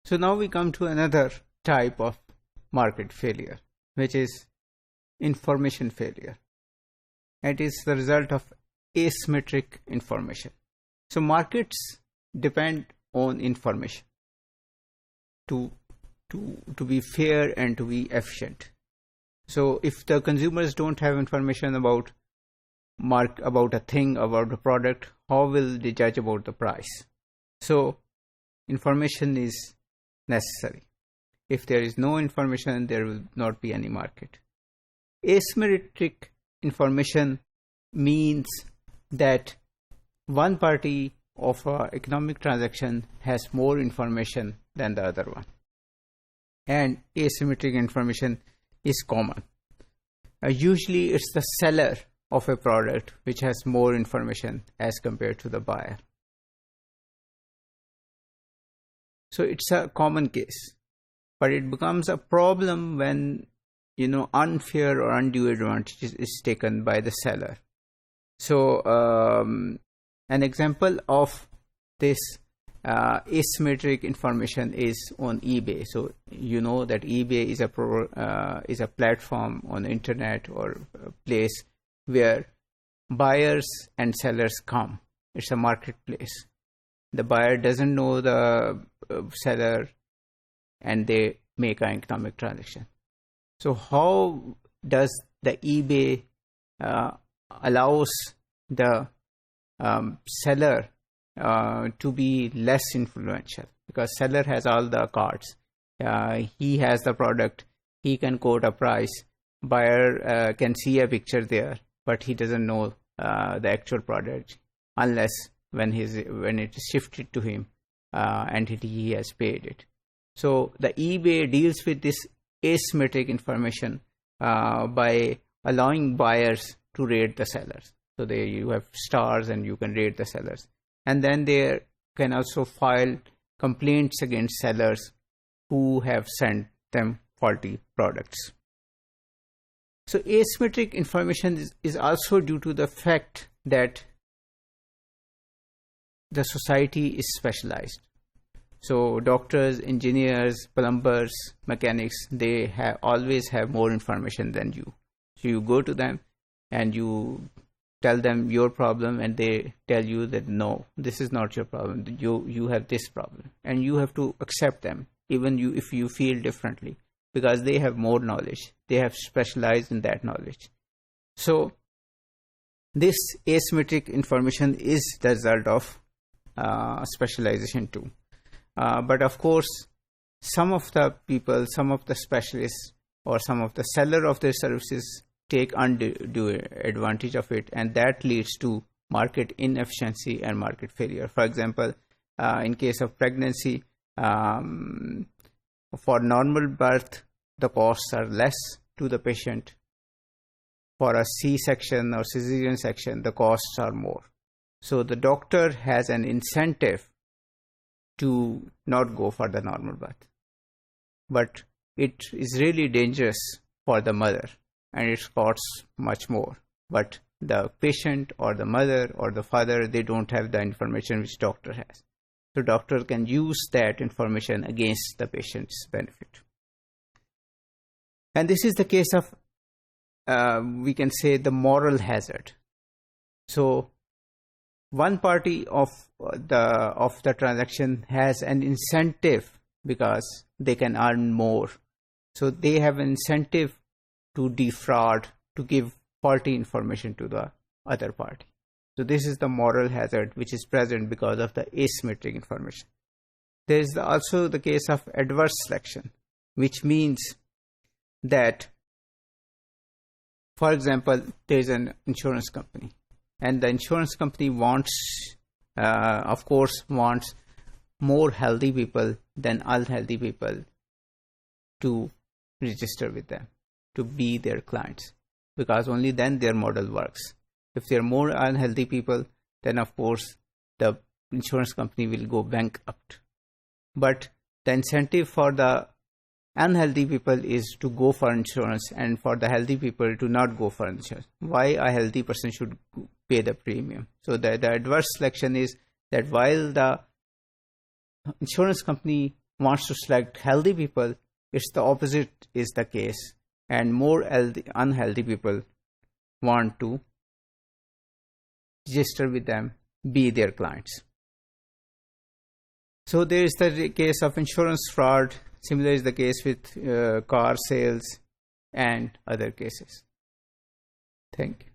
So now we come to another type of market failure, which is information failure. It is the result of asymmetric information. So markets depend on information to be fair and to be efficient. So if the consumers don't have information about a thing, about a product, how will they judge about the price? So information is necessary. If there is no information, there will not be any market. Asymmetric information means that one party of an economic transaction has more information than the other one. And asymmetric information is common. Usually it's the seller of a product which has more information as compared to the buyer. So it's a common case, but it becomes a problem when unfair or undue advantage is taken by the seller. So an example of this asymmetric information is on eBay. So you know that eBay is a platform on the internet or a place where buyers and sellers come. It's a marketplace. The buyer doesn't know the seller and they make an economic transaction. So how does the eBay allows the seller to be less influential? Because seller has all the cards. He has the product. He can quote a price. Buyer can see a picture there, but he doesn't know the actual product unless when it is shifted to him and he has paid it. So the eBay deals with this asymmetric information by allowing buyers to rate the sellers. So you have stars and you can rate the sellers. And then they can also file complaints against sellers who have sent them faulty products. So asymmetric information is also due to the fact that the society is specialized. So doctors, engineers, plumbers, mechanics, they always have more information than you. So you go to them and you tell them your problem and they tell you that no, this is not your problem. You have this problem. And you have to accept them, even if you feel differently, because they have more knowledge. They have specialized in that knowledge. So this asymmetric information is the result of specialization too. But of course, some of the people, some of the specialists or some of the seller of their services take undue advantage of it, and that leads to market inefficiency and market failure. For example, in case of pregnancy, for normal birth, the costs are less to the patient. For a C-section or cesarean section, the costs are more. So the doctor has an incentive to not go for the normal birth. But it is really dangerous for the mother and it costs much more. But the patient or the mother or the father, they don't have the information which doctor has. So doctor can use that information against the patient's benefit. And this is the case of, we can say, the moral hazard. So one party of the transaction has an incentive because they can earn more. So they have an incentive to defraud, to give faulty information to the other party. So this is the moral hazard which is present because of the asymmetric information. There is also the case of adverse selection, which means that, for example, there is an insurance company, and the insurance company wants more healthy people than unhealthy people to register with them, to be their clients, because only then their model works. If there are more unhealthy people, then of course the insurance company will go bankrupt. But the incentive for the unhealthy people is to go for insurance, and for the healthy people to not go for insurance. Why a healthy person should pay the premium? So the adverse selection is that while the insurance company wants to select healthy people, it's the opposite is the case, and more unhealthy people want to register with them, be their clients. So there is the case of insurance fraud. Similar is the case with car sales and other cases. Thank you.